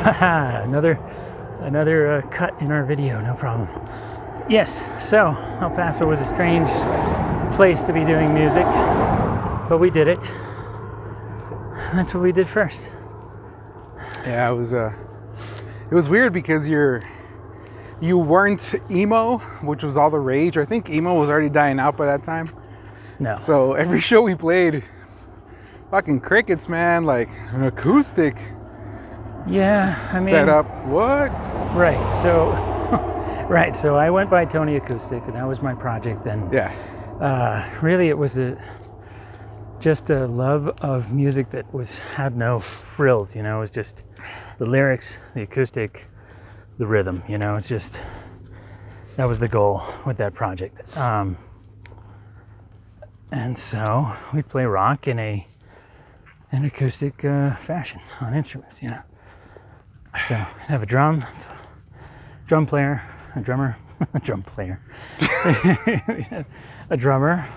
another cut in our video, no problem. Yes, so El Paso was a strange place to be doing music, but we did it. That's what we did first. Yeah, it was weird because you weren't emo, which was all the rage. I think emo was already dying out by that time. No. So every show we played, fucking crickets, man, like an acoustic. Yeah, I mean, set up. What? Right. So I went by Tony Acoustic, and that was my project. And yeah, really, it was just a love of music that had no frills. You know, it was just the lyrics, the acoustic, the rhythm. You know, it's just that was the goal with that project. And so we'd play rock in an acoustic fashion on instruments. You know. So I have a drum player, a drummer, a drum player, a drummer,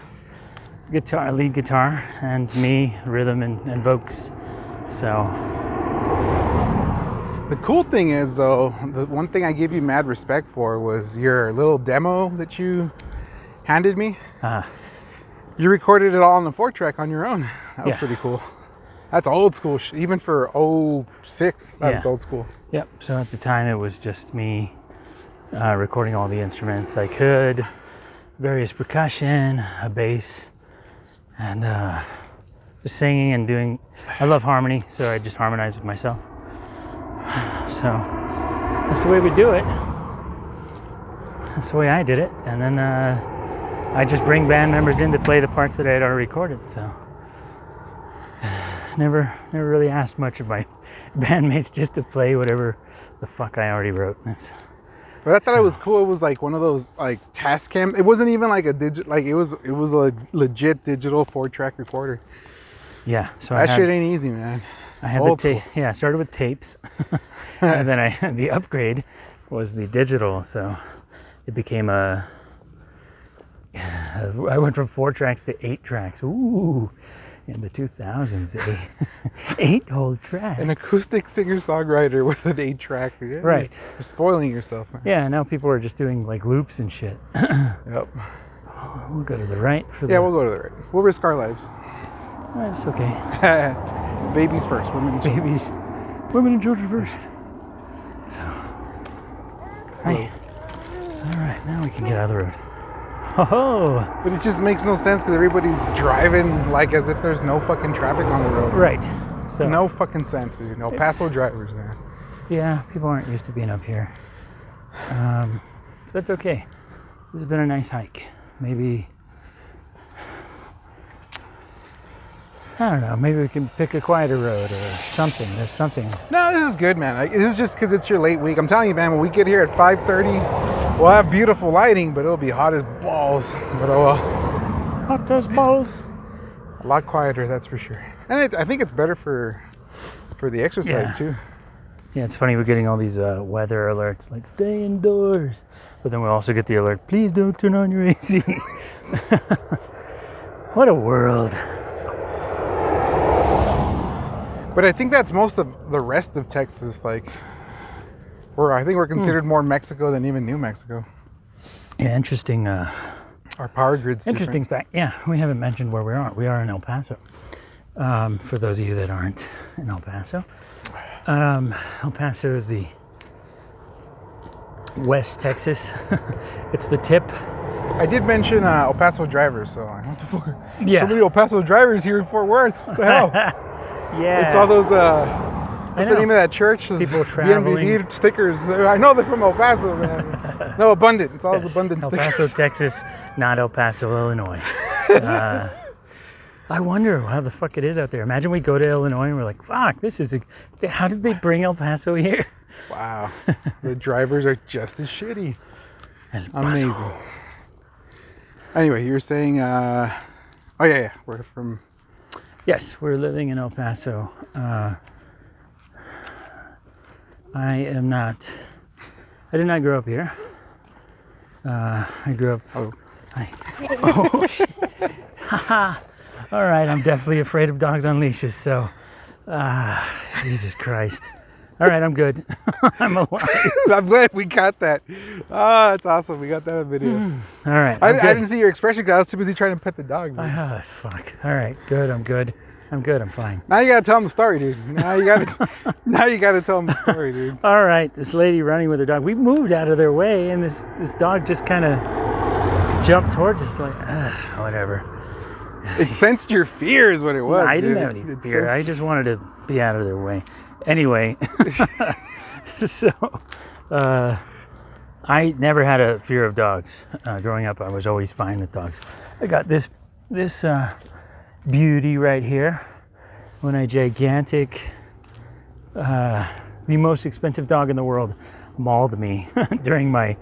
guitar, lead guitar, and me, rhythm and vocals. So the cool thing is, though, the one thing I gave you mad respect for was your little demo that you handed me. You recorded it all on the 4-track on your own. That was pretty cool. That's old school, even for 06, that's old school. Yep, so at the time it was just me recording all the instruments I could, various percussion, a bass, and just singing and doing, I love harmony, so I just harmonize with myself. So that's the way we do it. That's the way I did it, and then I just bring band members in to play the parts that I had already recorded, so. Never really asked much of my bandmates, just to play whatever the fuck I already wrote. But I thought it was cool. It was like one of those like Tascam. It wasn't even like a like it was a legit digital 4-track recorder. Yeah, so that shit ain't easy, man. I had the tape. Yeah, I started with tapes, and then the upgrade was the digital. So it became I went from 4 tracks to 8 tracks. Ooh. In the 2000s, 8 whole tracks. An acoustic singer-songwriter with an 8-track. Yeah, right. You're spoiling yourself, man. Yeah, now people are just doing like loops and shit. Yep. We'll go to the right for we'll go to the right. We'll risk our lives. It's okay. Babies first. Women and children first. So. Hey. All right, now we can get out of the road. Oh, but it just makes no sense because everybody's driving like as if there's no fucking traffic on the road. Right. So no fucking sense, dude. No Paso drivers, man. Yeah, people aren't used to being up here. That's okay. This has been a nice hike. Maybe I don't know. Maybe we can pick a quieter road or something. There's something. No, this is good, man. This is just because it's your late week. I'm telling you, man. When we get here at 5:30. We'll have beautiful lighting, but it'll be hot as balls. But oh well. Hot as balls. A lot quieter, that's for sure. And I think it's better for the exercise too. Yeah, it's funny. We're getting all these weather alerts, like stay indoors. But then we also get the alert, please don't turn on your AC. What a world. But I think that's most of the rest of Texas, like. I think we're considered more Mexico than even New Mexico. Yeah, interesting. Our power grid's interesting fact. Yeah, we haven't mentioned where we are. We are in El Paso. For those of you that aren't in El Paso, El Paso is the West Texas. It's the tip. I did mention El Paso drivers, so I want to. Yeah. So many El Paso drivers here in Fort Worth. What the hell? Yeah. It's all those. What's the name of that church? People traveling. BNB stickers. I know they're from El Paso, man. No, Abundant. It's all those Abundant stickers. El Paso, Texas, not El Paso, Illinois. I wonder how the fuck it is out there. Imagine we go to Illinois and we're like, fuck, how did they bring El Paso here? Wow. The drivers are just as shitty. Amazing. Anyway, you were saying, we're from... Yes, we're living in El Paso. I did not grow up here. I grew up. Oh shit. Haha. All right, I'm definitely afraid of dogs on leashes. So, Jesus Christ. All right, I'm good. I'm alive. I'm glad we got that. Oh, that's awesome. We got that on video. All right. I didn't see your expression because I was too busy trying to pet the dog. Oh, fuck. All right, good. I'm good. I'm good. I'm fine. Now you gotta tell him the story, dude. Now you gotta tell him the story, dude. All right, this lady running with her dog. We moved out of their way, and this dog just kind of jumped towards us, like, whatever. It sensed your fear, is what it was. I didn't have any fear. I just wanted to be out of their way. Anyway, so I never had a fear of dogs. Growing up, I was always fine with dogs. I got this beauty right here. When a gigantic, the most expensive dog in the world mauled me during my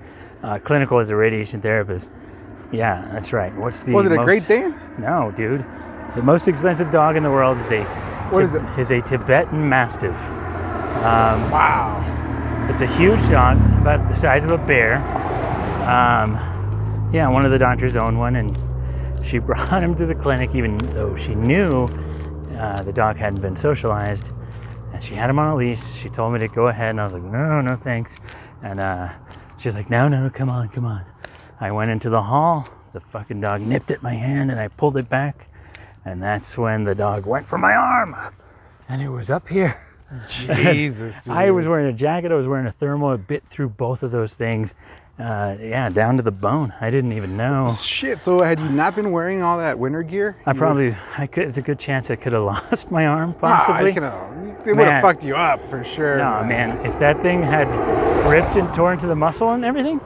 clinical as a radiation therapist. Yeah, that's right. Was it a Great Dane? No, dude. The most expensive dog in the world is a Tibetan Mastiff. Wow. It's a huge dog, about the size of a bear. Yeah, one of the doctors owned one, and she brought him to the clinic, even though she knew the dog hadn't been socialized. And she had him on a leash. She told me to go ahead, and I was like, no, thanks. And she was like, no, come on. I went into the hall. The fucking dog nipped at my hand, and I pulled it back. And that's when the dog went for my arm. And it was up here. Jesus, dude. I was wearing a jacket. I was wearing a thermal. It bit through both of those things. Yeah, down to the bone. I didn't even know. Shit, so had you not been wearing all that winter gear? It's a good chance I could have lost my arm, possibly. It would have fucked you up, for sure. No, man, if that thing had ripped and torn to the muscle and everything.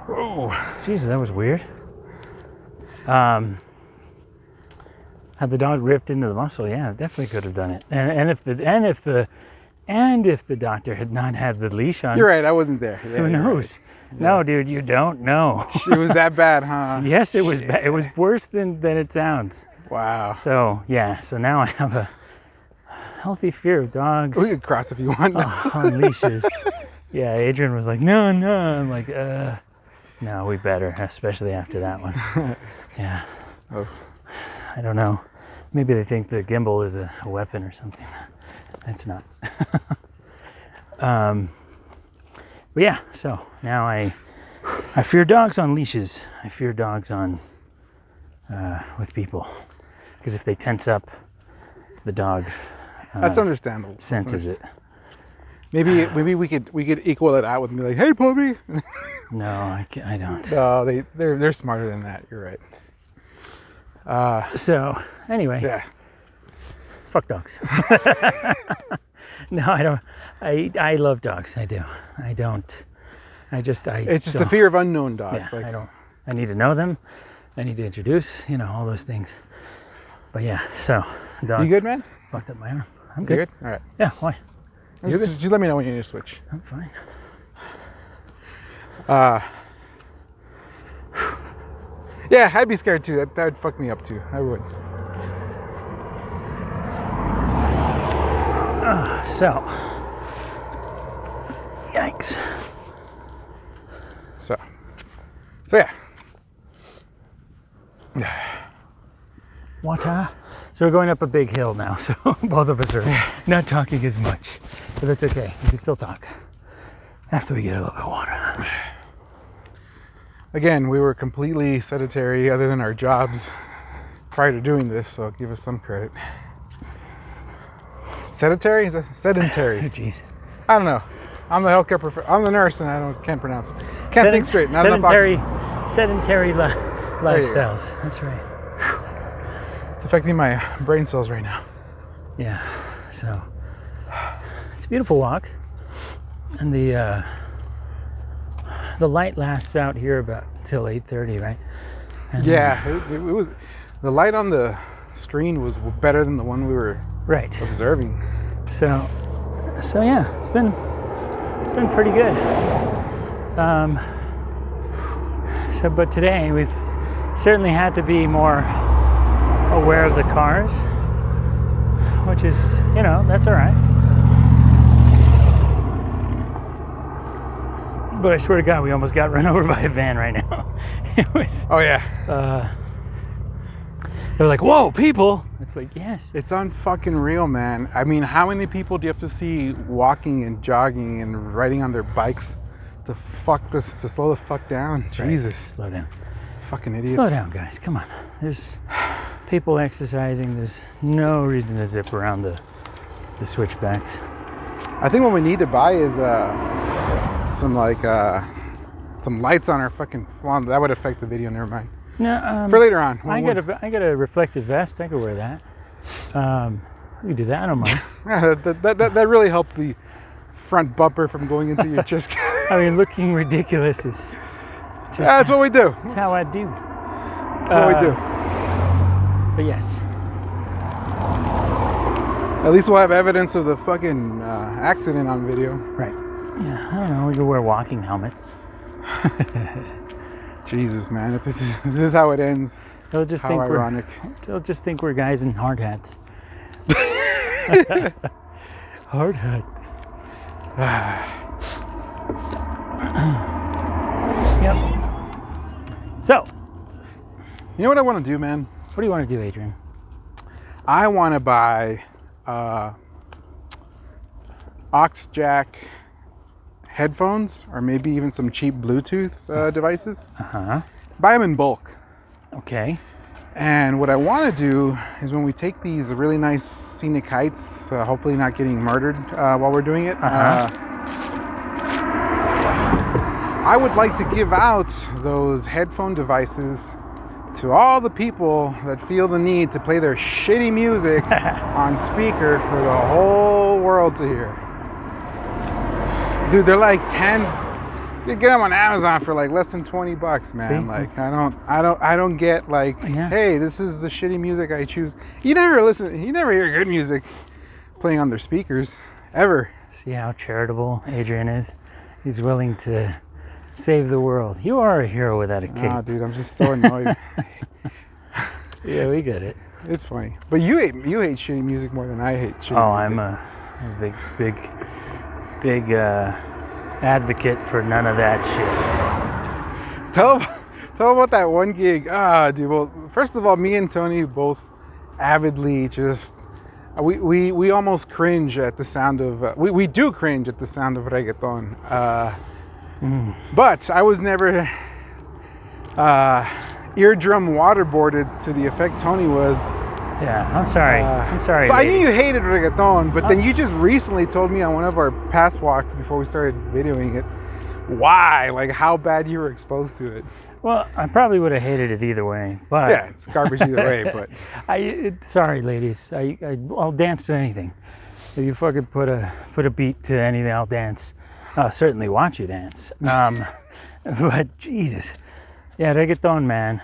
Oh, Jesus, that was weird. Had the dog ripped into the muscle, yeah, it definitely could have done it. And if the doctor had not had the leash on, you're right. I wasn't there. Yeah, who knows? Right. No, dude, you don't know. It was that bad, huh? Yes, it was bad. It was worse than it sounds. Wow. So yeah, so now I have a healthy fear of dogs. We could cross if you want. On leashes. Yeah, Adrian was like, no. I'm like, no, we better, especially after that one. Yeah. Oh. I don't know. Maybe they think the gimbal is a weapon or something. It's not. But yeah, so now I fear dogs on leashes. I fear dogs on with people, because if they tense up, the dog that's understandable. Senses it. Maybe we could equal it out with me like, hey, puppy. No, I don't. No, they're smarter than that. You're right. So anyway, yeah. Fuck dogs. No, I don't. I love dogs. I do. I don't. It's just the fear of unknown dogs. Yeah, I don't. I need to know them. I need to introduce. All those things. But yeah, so dog. You good, man? Fucked up my arm. I'm good. You good? All right. Yeah. Why? You good? Just let me know when you need to switch. I'm fine. Yeah, I'd be scared too. That would fuck me up too. I would. So, yikes. So yeah. Water. So we're going up a big hill now. So both of us are not talking as much, but that's okay. We can still talk after we get a little bit of water. Again, we were completely sedentary other than our jobs prior to doing this, so give us some credit. Sedentary? Is that sedentary? Jeez. I don't know. I'm the healthcare I'm the nurse, and can't pronounce it. Can't think straight. Not sedentary lifestyles. That's right. It's affecting my brain cells right now. Yeah. So it's a beautiful walk, and the light lasts out here about till 8:30, right? And yeah, it was. The light on the screen was better than the one we were observing. So yeah, it's been pretty good. But today we've certainly had to be more aware of the cars, which is, that's all right. But I swear to God, we almost got run over by a van right now. It was. Oh yeah. They're like, whoa, people. It's like, yes. It's unfucking real, man. I mean, how many people do you have to see walking and jogging and riding on their bikes to slow the fuck down? Right. Jesus. Slow down. Fucking idiots. Slow down, guys. Come on. There's people exercising. There's no reason to zip around the switchbacks. I think what we need to buy is some lights on our fucking. Well, that would affect the video. Never mind. No, for later on. I got a reflective vest. I could wear that. We could do that. I don't mind. Yeah, that really helps the front bumper from going into your chest. I mean, looking ridiculous is just. That's what we do. That's how I do. That's what we do. But yes. At least we'll have evidence of the fucking accident on video. Right. Yeah, I don't know. We could wear walking helmets. Jesus, man. If this is how it ends, They'll just how think ironic. They'll just think we're guys in hard hats. Hard hats. Yep. So. You know what I want to do, man? What do you want to do, Adrian? I want to buy aux jack headphones, or maybe even some cheap Bluetooth devices. Buy them in bulk. Okay. And what I want to do is when we take these really nice scenic hikes, hopefully not getting murdered while we're doing it, I would like to give out those headphone devices to all the people that feel the need to play their shitty music on speaker for the whole world to hear. Dude, they're like 10. You get them on Amazon for like less than $20, man. See? Like I don't get like, hey, this is the shitty music I choose. You never hear good music playing on their speakers ever. See how charitable Adrian is? He's willing to save the world. You are a hero without a cape. Ah, dude, I'm just so annoyed. Yeah, we get it. It's funny, but you hate shitty music more than I hate shitty music. I'm a big advocate for none of that shit. Tell about that one gig. Dude. Well, first of all, me and Tony both avidly just we almost cringe at the sound of we do cringe at the sound of reggaeton. But I was never eardrum waterboarded to the effect Tony was. Yeah, I'm sorry. So I knew you hated reggaeton, but then you just recently told me on one of our past walks before we started videoing it, why, like how bad you were exposed to it. Well, I probably would have hated it either way, but yeah, it's garbage either way. But sorry, ladies, I'll dance to anything. If you fucking put a beat to anything, I'll dance. I'll certainly watch you dance. But Jesus, yeah, reggaeton, man.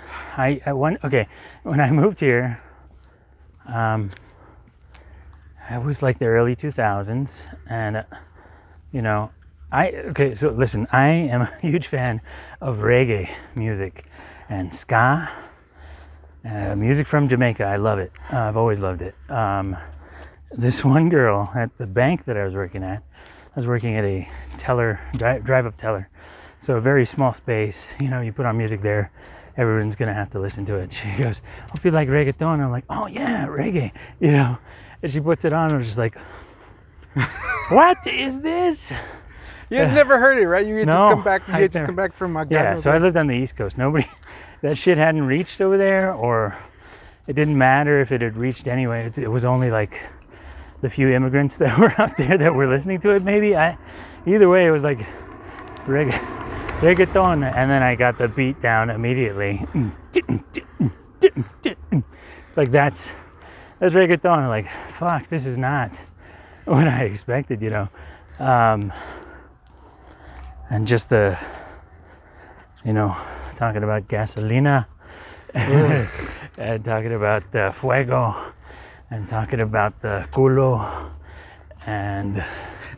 When I moved here. It was like the early 2000s, and so listen, I am a huge fan of reggae music and ska, music from Jamaica. I love it. I've always loved it. This one girl at the bank that I was working at, I was working at a teller, drive-up teller, so a very small space. You put on music there, everyone's gonna have to listen to it. She goes, hope you like reggaeton. I'm like, oh yeah, reggae, and she puts it on, and I was just like, what is this? You had never heard it, right? You had just come back. Come back from my yeah. So I lived on the East Coast. That shit hadn't reached over there, or it didn't matter if it had reached anyway. It was only like the few immigrants that were out there that were listening to it. Maybe either way, it was like reggaeton, and then I got the beat down immediately. Like that's reggaeton. I'm like, fuck, this is not what I expected, and just the, talking about gasolina, and talking about fuego, and talking about the culo, and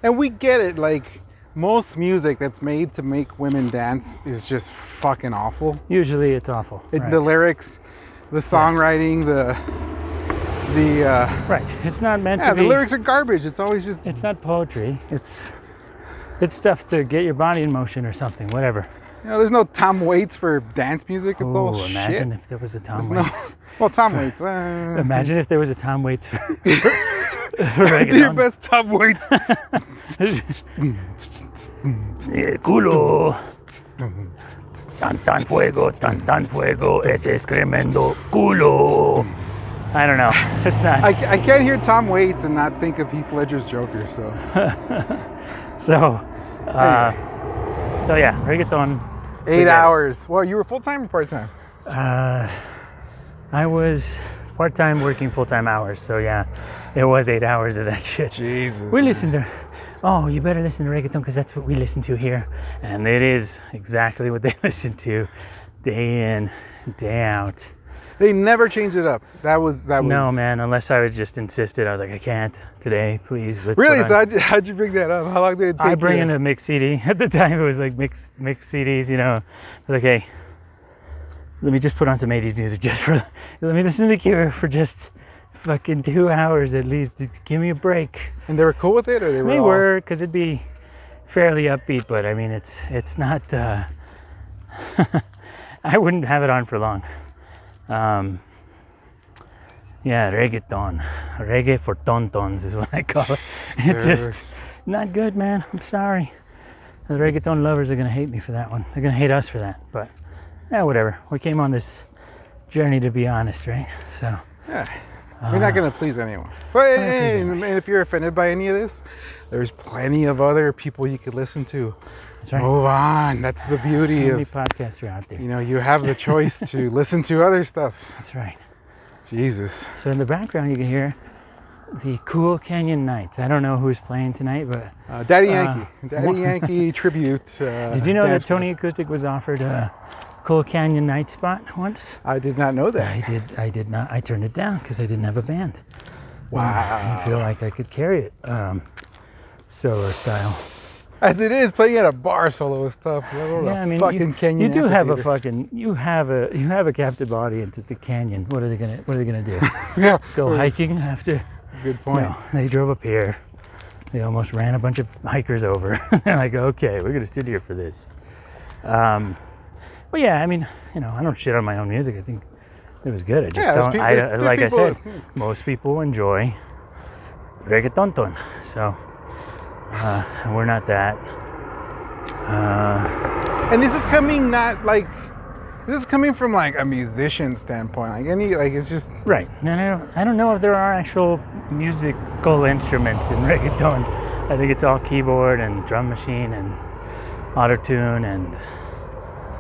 we get it, like, most music that's made to make women dance is just fucking awful. Usually it's awful. Right. The lyrics, the songwriting, the right. It's not meant to be. The lyrics are garbage. It's always just. It's not poetry. It's stuff to get your body in motion or something. Whatever. You know, there's no Tom Waits for dance music. It's all shit. Imagine if there was a Tom Waits. Well, Tom Waits. Imagine if there was a Tom Waits for Do your best Tom Waits. Culo. Tan fuego, ese es tremendo culo. I don't know. It's not. I can't hear Tom Waits and not think of Heath Ledger's Joker. So yeah, reggaeton. 8 hours. Well, you were full time or part time? I was part time working full time hours. So yeah, it was 8 hours of that shit. Jesus. We listened to. Oh, you better listen to reggaeton because that's what we listen to here, and it is exactly what they listen to, day in, day out. They never changed it up. That was. No, man. Unless I was just insisted. I was like, I can't today. Please. Let's really? So how'd you bring that up? How long did it take? I bring in a mixed CD. At the time, it was like mixed CDs. You know, like, hey, let me just put on some 80s music just for. Let me listen to The Cure for just fucking 2 hours at least. Give me a break. And they were cool with it, or they were? They were, because it'd be fairly upbeat. But I mean, it's not. I wouldn't have it on for long. Yeah, reggaeton. Reggae for tontons is what I call it. It's just not good, man. I'm sorry. The reggaeton lovers are going to hate me for that one. They're going to hate us for that. But, yeah, whatever. We came on this journey to be honest, right? So. Yeah. We're not going to please anyone. So, and if you're offended by any of this, there's plenty of other people you could listen to. That's right. Move on. That's the beauty of podcasts are out there. You know, you have the choice to listen to other stuff. That's right. Jesus. So in the background, you can hear the Cool Canyon Nights. I don't know who's playing tonight, but Daddy Yankee tribute. Did you know that Tony Acoustic was offered a Cool Canyon Night spot once? I did not know that. I did not. I turned it down because I didn't have a band. Wow. I feel like I could carry it solo style. As it is, playing at a bar solo is tough. Yeah, I mean, Canyon you do have a fucking you have a captive audience at the canyon. What are they gonna do? Yeah. Go hiking after? Good point. No, they drove up here. They almost ran a bunch of hikers over. They're like, okay, we're gonna sit here for this. But yeah, I mean, you know, I don't shit on my own music. I think it was good. I just don't. Like I said, most people enjoy reggaeton, so. We're not that. And this is coming from like a musician standpoint. It's just right. And I don't know if there are actual musical instruments in reggaeton. I think it's all keyboard and drum machine and auto-tune and.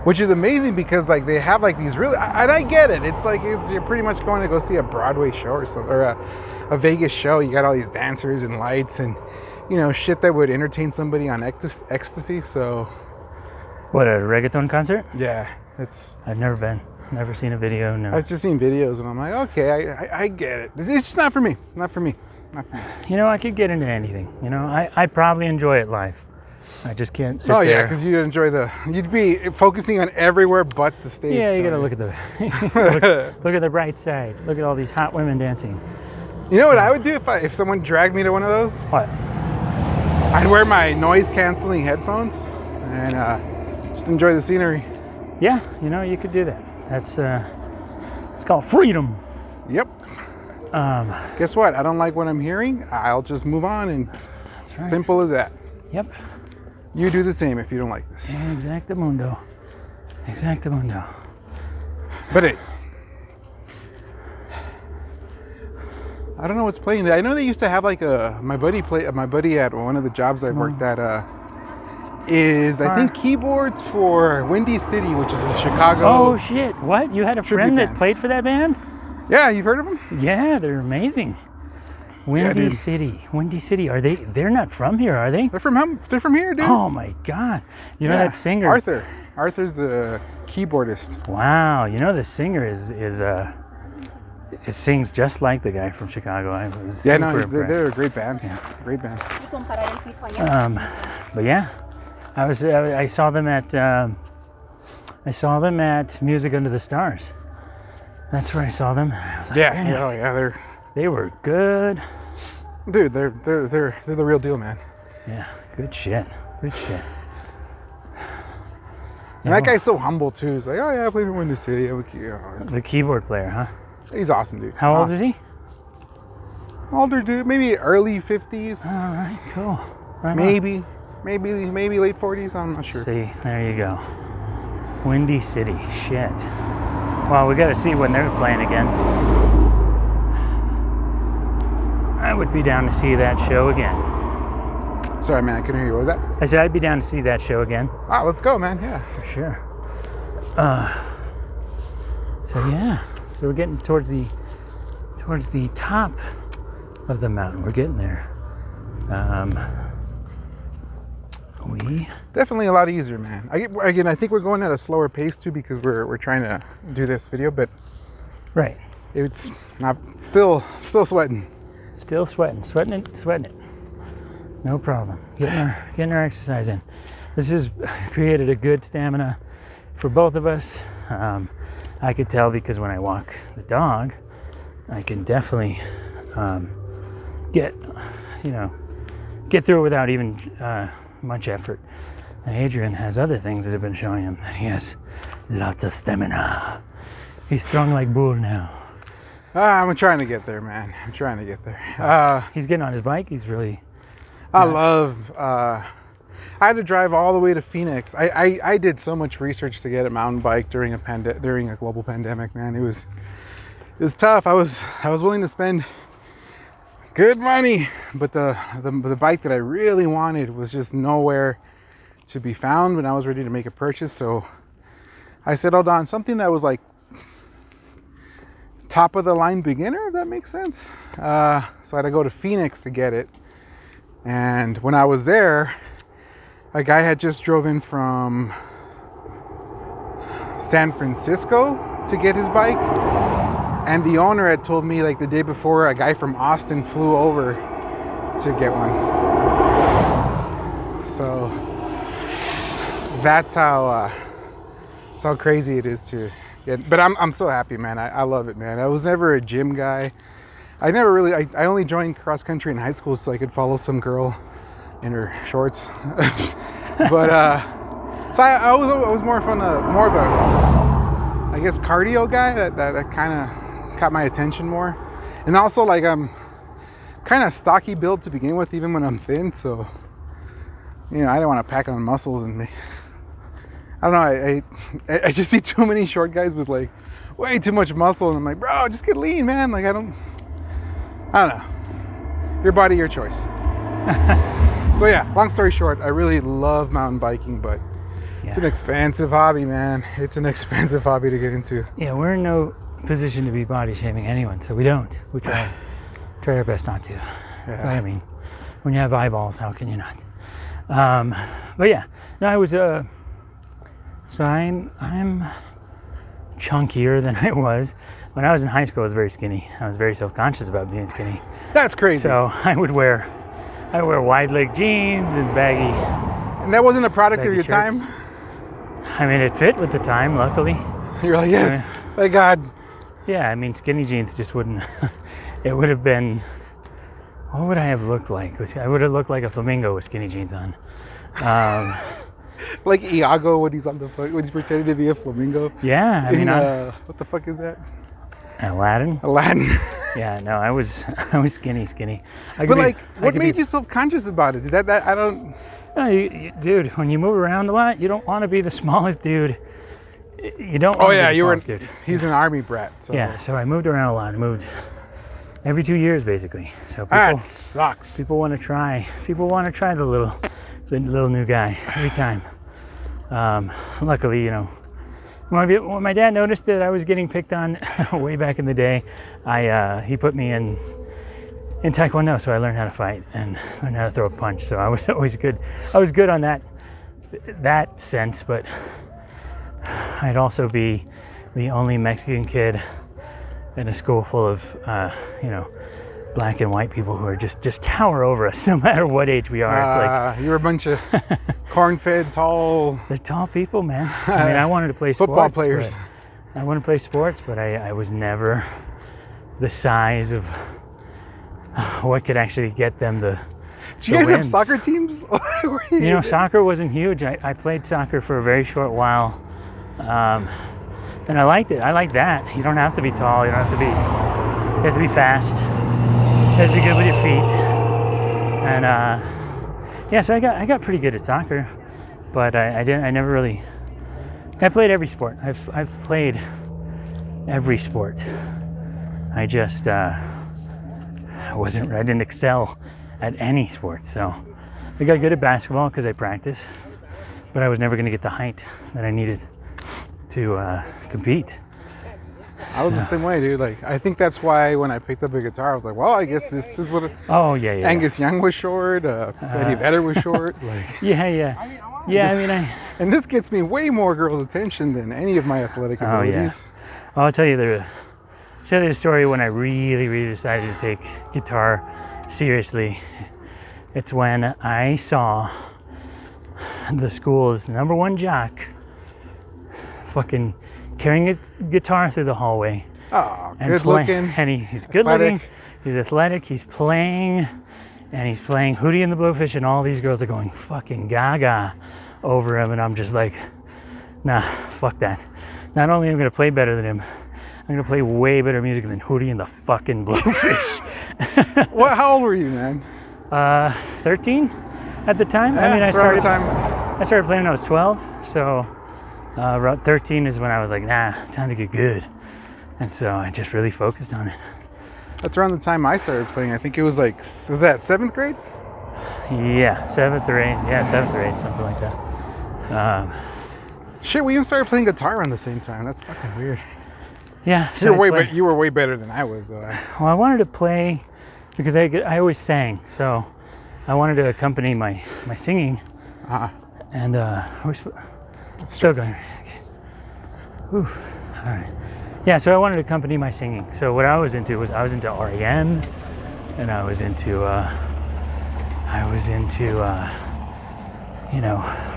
Which is amazing because like they have like these really, and I get it. It's like you're pretty much going to go see a Broadway show or something, or a Vegas show. You got all these dancers and lights and. You know, shit that would entertain somebody on ecstasy, so... What, a reggaeton concert? Yeah, I've never seen a video, no. I've just seen videos, and I'm like, okay, I get it. It's just not for me. You know, I could get into anything. You know, I probably enjoy it live. I just can't sit there. Oh, yeah, because you'd be focusing on everywhere but the stage. Yeah, you gotta look at look at the bright side. Look at all these hot women dancing. You know what I would do if someone dragged me to one of those? What? I'd wear my noise-canceling headphones and just enjoy the scenery. Yeah, you know, you could do that. That's it's called freedom. Yep. Guess what? I don't like what I'm hearing. I'll just move on, and that's right. Simple as that. Yep. You do the same if you don't like this. Exactamundo. But I don't know what's playing. I know they used to have like my buddy at one of the jobs I worked at I think keyboards for Windy City, which is in Chicago. Oh shit! What? You had a friend that played for that band? Yeah, you've heard of them? Yeah, they're amazing. Windy City. They're not from here, are they? They're from here, dude. Oh my god! You know that singer? Arthur's the keyboardist. Wow, you know the singer is it sings just like the guy from Chicago. I was super impressed. They're a great band. Yeah. Great band. But yeah, I saw them at Music Under the Stars. That's where I saw them. I was like, they were good. Dude, they're the real deal, man. Yeah, good shit. And that guy's so humble too. He's like, oh yeah, I play for Windy City. The keyboard player, huh? He's awesome, dude. How old is he? Older dude, maybe early 50s. All right, cool. Right maybe late 40s. I'm not sure. See, there you go. Windy City. Shit. Well, we got to see when they're playing again. I would be down to see that show again. Sorry, man, I couldn't hear you. What was that? I said I'd be down to see that show again. Ah, let's go, man. Yeah, for sure. So we're getting towards the top of the mountain. We're getting there. We definitely a lot easier, man. I think we're going at a slower pace too because we're trying to do this video, but right. It's not still sweating. Still sweating it. No problem. Getting our exercise in. This has created a good stamina for both of us. I could tell because when I walk the dog, I can definitely get through it without even much effort. And Adrian has other things that have been showing him that he has lots of stamina. He's strong like bull now. I'm trying to get there, man. I'm trying to get there. He's getting on his bike. He's really... I had to drive all the way to Phoenix. I did so much research to get a mountain bike during a global pandemic, man. It was tough. I was willing to spend good money, but the bike that I really wanted was just nowhere to be found when I was ready to make a purchase. So I settled on something that was like top of the line beginner, if that makes sense. So I had to go to Phoenix to get it. And when I was there, a guy had just drove in from San Francisco to get his bike. And the owner had told me like the day before a guy from Austin flew over to get one. So that's how crazy it is to get. But I'm so happy, man. I love it, man. I was never a gym guy. I only joined cross country in high school so I could follow some girl in her shorts. But so I was more of a, I guess, cardio guy. That kind of caught my attention more. And also, like, I'm kind of stocky build to begin with, even when I'm thin. So, I don't want to pack on muscles and me. I don't know. I just see too many short guys with like way too much muscle, and I'm like, bro, just get lean, man. Like I don't know. Your body, your choice. So yeah, long story short, I really love mountain biking, but it's an expensive hobby, man. It's an expensive hobby to get into. Yeah, we're in no position to be body shaming anyone, so we don't. We try our best not to. Yeah. But, I mean, when you have eyeballs, how can you not? But yeah, no, I was so I'm chunkier than I was. When I was in high school, I was very skinny. I was very self-conscious about being skinny. That's crazy. So I wear wide leg jeans and baggy. And that wasn't a product of your shirts. time? I mean, it fit with the time, luckily. You're like, yes, thank God. Yeah, I mean, skinny jeans just wouldn't. It would have been. What would I have looked like? I would have looked like a flamingo with skinny jeans on. Like Iago when he's on the when he's pretending to be a flamingo. Yeah, I mean, what the fuck is that? Aladdin. Yeah, no, I was skinny. But like, what made you self-conscious about it? That I don't. No, dude, when you move around a lot, you don't want to be the smallest dude. You don't. Oh yeah, you were. Dude. He's an army brat. So. Yeah, so I moved around a lot. I moved every 2 years basically. So that sucks. People want to try. People want to try the little new guy every time. Luckily, when my dad noticed that I was getting picked on way back in the day, he put me in Taekwondo, so I learned how to fight and learned how to throw a punch. So I was always good. I was good on that sense, but I'd also be the only Mexican kid in a school full of black and white people who are just tower over us no matter what age we are. It's like you're a bunch of corn-fed tall. They're tall people, man. I mean, I wanted to play football players. I wanted to play sports, but I was never the size of what could actually get them the Do you guys have soccer teams? You know, soccer wasn't huge. I played soccer for a very short while. And I liked it. I like that. You don't have to be tall. You don't have to be. You have to be fast. You have to be good with your feet. And yeah, so I got pretty good at soccer, but I never really. I played every sport. I've played every sport. I just I didn't excel at any sport. So I got good at basketball because I practiced, but I was never going to get the height that I needed to compete. I was the same way, dude. Like, I think that's why when I picked up a guitar, I was like, well, I guess this is what. Oh yeah. Angus Young was short. Eddie Vedder was short. Like. Yeah. I mean, And this gets me way more girls' attention than any of my athletic abilities. Yeah. Well, I'll tell you the story when I really decided to take guitar seriously. It's when I saw the school's number one jock fucking carrying a guitar through the hallway. Oh, good looking. And he's good looking. He's athletic. He's playing Hootie and the Blowfish, and all these girls are going fucking gaga over him, and I'm just like, nah, fuck that. Not only am I gonna play better than him, I'm gonna play way better music than Hootie and the fucking Blowfish. What? How old were you, man? 13 at the time. Yeah, I mean, I started playing when I was 12, so around 13 is when I was like, nah, time to get good. And so I just really focused on it. That's around the time I started playing. I think it was like, was that 7th grade? Yeah, 7th or 8th. Yeah, 7th or 8th, something like that. Shit, we even started playing guitar around the same time. That's fucking weird. Yeah. So you were way better than I was, though. Well, I wanted to play because I always sang, so I wanted to accompany my singing. And we're still going. Okay. Whew. All right. Yeah, so I wanted to accompany my singing. So what I was into REM, and I was into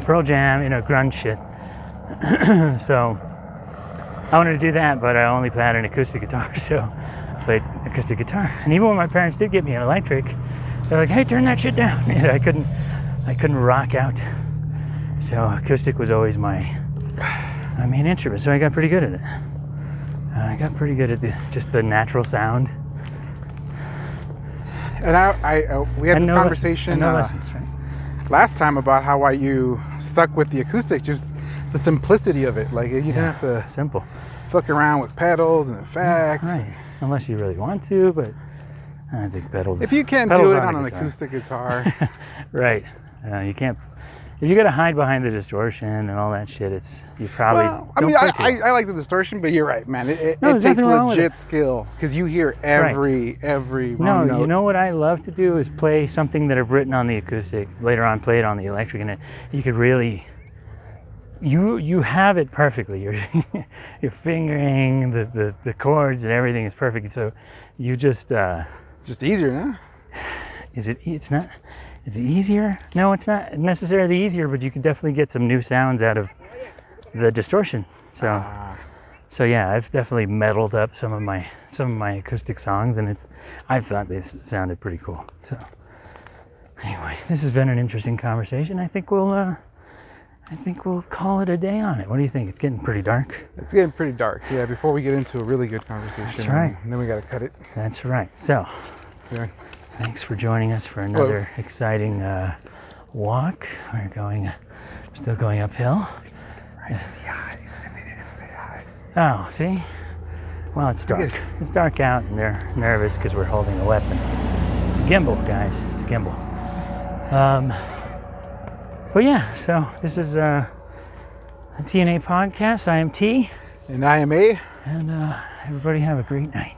Pearl Jam, grunge shit. So I wanted to do that, but I only had an acoustic guitar, so I played acoustic guitar. And even when my parents did get me an electric, they're like, "Hey, turn that shit down." I couldn't rock out. So acoustic was always my main instrument. So I got pretty good at it. I got pretty good at just the natural sound. And we had this conversation lessons, right? Last time about how you stuck with the acoustic, just the simplicity of it. Like, you didn't have to simple fuck around with pedals and effects. Right. Unless you really want to, but I think pedals. If you can't do it on an acoustic guitar. Right. You can't. If you got to hide behind the distortion and all that shit, you probably. Well, I mean, I like the distortion, but you're right, man. It takes legit skill because you hear every wrong note. You know what I love to do is play something that I've written on the acoustic. Later on, play it on the electric, and you could really. You have it perfectly. You're fingering the chords and everything is perfect. So you just. Just easier, huh? It's not. Is it easier? No, it's not necessarily easier, but you can definitely get some new sounds out of the distortion. So yeah, I've definitely meddled up some of my acoustic songs, and I thought they sounded pretty cool. So anyway, this has been an interesting conversation. I think we'll call it a day on it. What do you think? It's getting pretty dark. It's getting pretty dark. Yeah, before we get into a really good conversation. That's right. And then we got to cut it. That's right. So. Yeah. Thanks for joining us for another exciting walk. We're still going uphill. Right in the eyes, and they didn't say hi. Oh, see? Well, it's dark. It's dark out, and they're nervous because we're holding a weapon. Gimbal, guys. It's a gimbal. But yeah, so this is a TNA podcast. I am T. And I am A. And everybody have a great night.